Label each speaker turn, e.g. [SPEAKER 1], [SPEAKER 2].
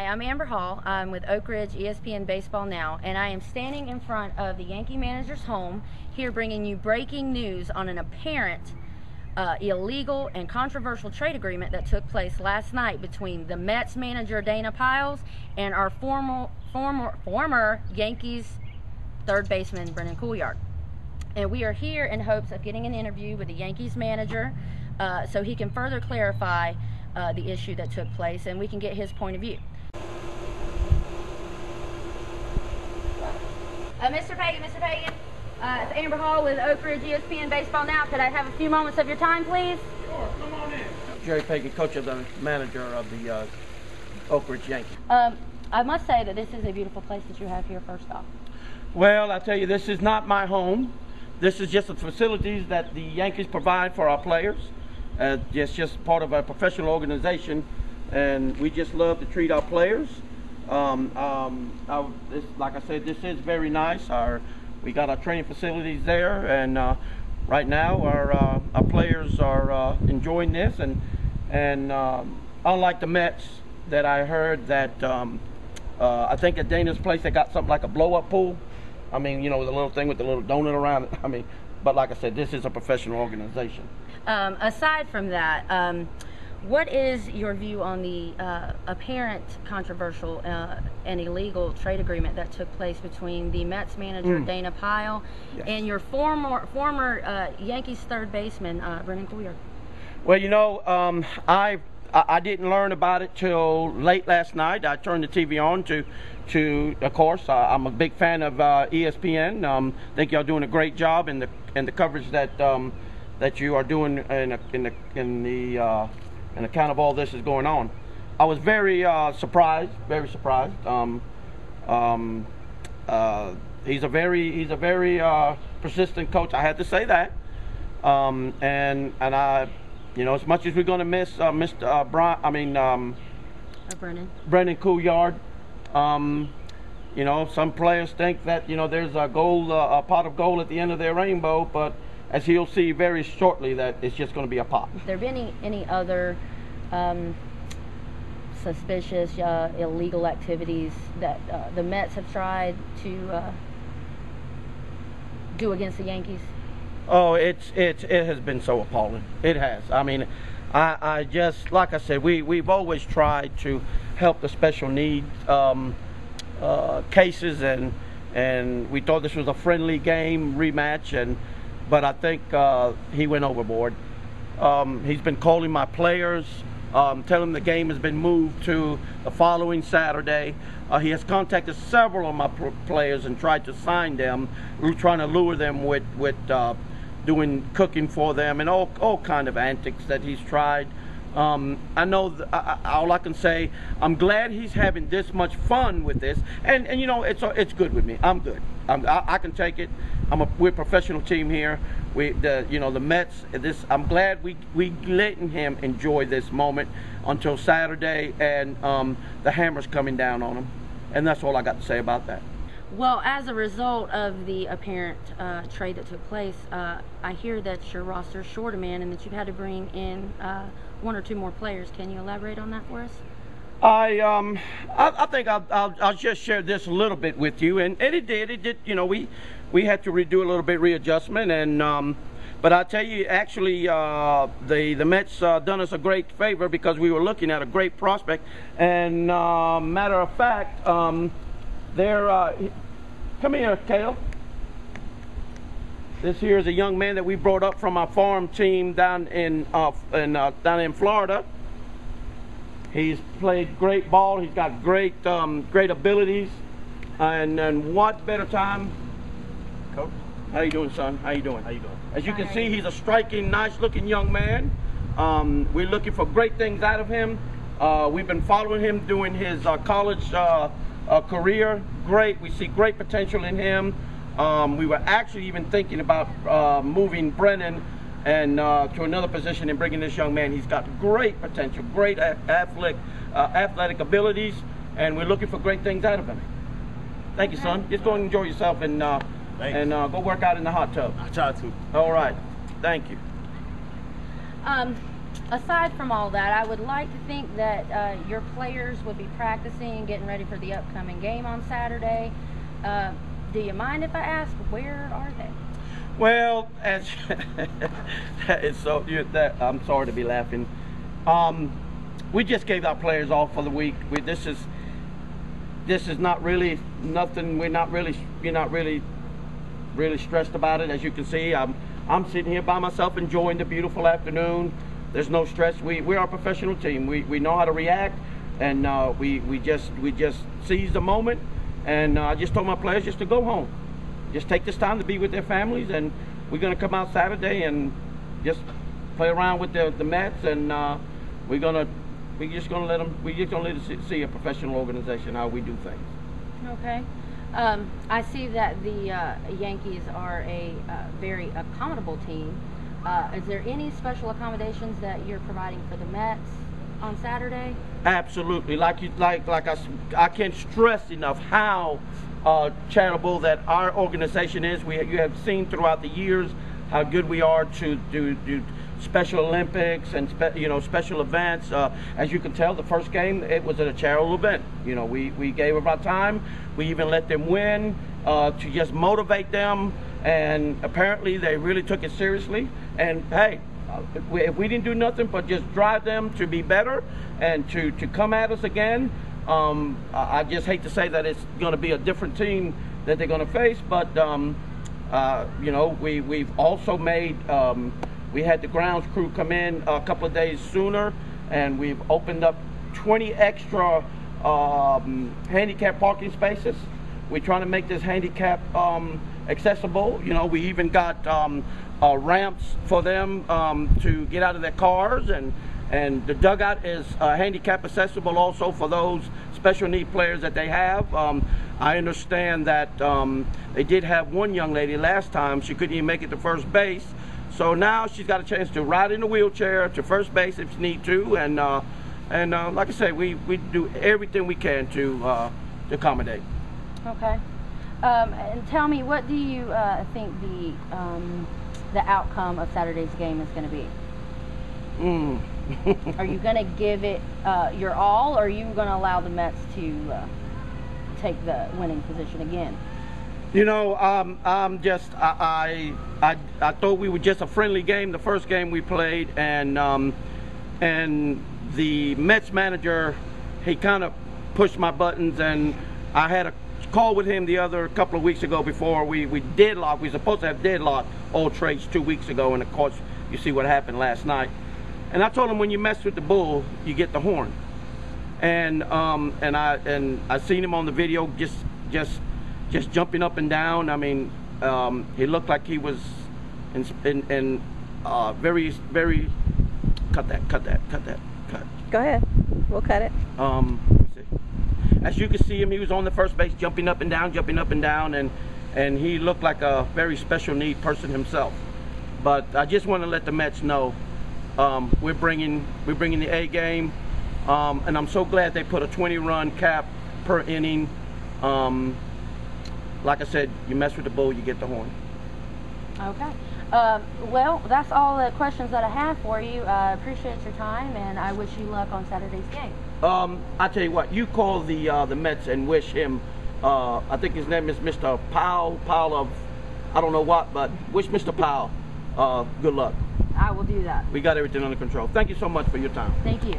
[SPEAKER 1] Hi, I'm Amber Hall. I'm with Oak Ridge ESPN Baseball Now, and I am standing in front of the Yankee manager's home here bringing you breaking news on an apparent illegal and controversial trade agreement that took place last night between the Mets manager Dana Piles and our former Yankees third baseman Brendan Couillard. And we are here in hopes of getting an interview with the Yankees manager so he can further clarify the issue that took place and we can get his point of view. Mr. Pagan, it's Amber Hall with Oak Ridge ESPN Baseball Now. Could I have a few moments of your time, please?
[SPEAKER 2] Sure, come on in. Jerry Pagan, coach of the manager of the Oak Ridge Yankees.
[SPEAKER 1] I must say that this is a beautiful place that you have here, first off.
[SPEAKER 2] Well, I tell you, this is not my home. This is just the facilities that the Yankees provide for our players. It's just part of a professional organization, and we just love to treat our players. Like I said, this is very nice. We got our training facilities there, and right now our players are enjoying this. And unlike the Mets, that I heard that I think at Dana's place they got something like a blow-up pool. I mean, you know, the little thing with the little donut around it. I mean, but like I said, this is a professional organization.
[SPEAKER 1] Aside from that, what is your view on the apparent controversial and illegal trade agreement that took place between the Mets manager Dana Pyle and your former Yankees third baseman Brendan Couillard?
[SPEAKER 2] Well, you know, I didn't learn about it till late last night. I turned the TV on to of course, I'm a big fan of ESPN. I think y'all doing a great job in the coverage that you are doing in account of all this is going on. I was very surprised. He's a very persistent coach. I had to say that. And I, you know, as much as we're going to miss Brendan Couillard, you know, some players think that, you know, there's a pot of gold at the end of their rainbow, but as he'll see very shortly, that it's just going to be a pot.
[SPEAKER 1] Have there been any other suspicious illegal activities that the Mets have tried to do against the Yankees?
[SPEAKER 2] Oh, it has been so appalling. It has. I mean, I just, like I said, we've always tried to help the special needs cases, and we thought this was a friendly game rematch, but I think he went overboard. He's been calling my players, telling them the game has been moved to the following Saturday. He has contacted several of my players and tried to sign them. We're trying to lure them with doing cooking for them and all kind of antics that he's tried. I know all I can say, I'm glad he's having this much fun with this, and you know, it's good with me. I'm good. I can take it. We're a professional team here. The Mets. I'm glad we letting him enjoy this moment until Saturday, and the hammer's coming down on him, and that's all I got to say about that.
[SPEAKER 1] Well, as a result of the apparent trade that took place, I hear that your roster is short a man and that you've had to bring in one or two more players. Can you elaborate on that for us?
[SPEAKER 2] I think I'll just share this a little bit with you, and it did. You know, we had to redo a little bit readjustment, and but I tell you, actually, the Mets done us a great favor because we were looking at a great prospect, and matter of fact, come here, Kale. This here is a young man that we brought up from our farm team down in Florida. He's played great ball. He's got great abilities, and what better time? Coach, how you doing, son? How you doing? How you doing? As you can see, he's a striking, nice-looking young man. We're looking for great things out of him. We've been following him doing his college career. Great. We see great potential in him. We were actually even thinking about moving Brennan and to another position and bringing this young man. He's got great potential, great athletic abilities, and we're looking for great things out of him. Thank you, son. Just go and enjoy yourself, and go work out in the hot tub.
[SPEAKER 3] I try to.
[SPEAKER 2] All right. Thank you.
[SPEAKER 1] Aside from all that, I would like to think that your players would be practicing, getting ready for the upcoming game on Saturday. Do you mind if I ask, where are they?
[SPEAKER 2] Well, as that is so. I'm sorry to be laughing. We just gave our players off for the week. This is not really nothing. We're not really stressed about it. As you can see, I'm sitting here by myself enjoying the beautiful afternoon. There's no stress. We're a professional team. We know how to react, and we just seize the moment. And I just told my players just to go home, just take this time to be with their families, and we're gonna come out Saturday and just play around with the Mets, and we're just gonna let them see a professional organization, how we do things.
[SPEAKER 1] Okay. I see that the Yankees are a very accommodable team. Is there any special accommodations that you're providing for the Mets on Saturday?
[SPEAKER 2] Absolutely. I can't stress enough how charitable that our organization is. You have seen throughout the years how good we are to do Special Olympics and special events. As you can tell, the first game, it was at a charitable event. We gave them our time. We even let them win to just motivate them, and apparently they really took it seriously. And hey, if we didn't do nothing but just drive them to be better and to come at us again, I just hate to say that it's going to be a different team that they're going to face, but we've also made, we had the grounds crew come in a couple of days sooner, and we've opened up 20 extra handicap parking spaces. We're trying to make this handicap accessible. We even got ramps for them to get out of their cars, and the dugout is handicap accessible also for those special need players that they have. I understand that they did have one young lady last time, she couldn't even make it to first base, so now she's got a chance to ride in a wheelchair to first base if she need to, and like I say, we do everything we can to accommodate.
[SPEAKER 1] Okay. And tell me, what do you think the outcome of Saturday's game is going to be? Are you going to give it your all, or are you going to allow the Mets to take the winning position again? I thought we were just a friendly game the first game we played, and the Mets manager, he kind of pushed my buttons, and I had a call with him the other couple of weeks ago before we deadlocked. We were supposed to have deadlocked all trades 2 weeks ago, and of course you see what happened last night. And I told him, when you mess with the bull, you get the horn. And I seen him on the video just jumping up and down. I mean, he looked like he was in very cut.
[SPEAKER 3] Go ahead, we'll cut it.
[SPEAKER 2] Let me see. As you can see him, he was on the first base, jumping up and down, and he looked like a very special need person himself. But I just want to let the Mets know, we're bringing the A game, and I'm so glad they put a 20-run cap per inning. Like I said, you mess with the bull, you get the horn. Okay.
[SPEAKER 1] Well, that's all the questions that I have for you. I appreciate your time, and I wish you luck on Saturday's game.
[SPEAKER 2] I tell you what, you call the Mets and wish him, I think his name is Mr. Powell of, I don't know what, but wish Mr. Powell good luck.
[SPEAKER 1] I will do that.
[SPEAKER 2] We got everything under control. Thank you so much for your time.
[SPEAKER 1] Thank you.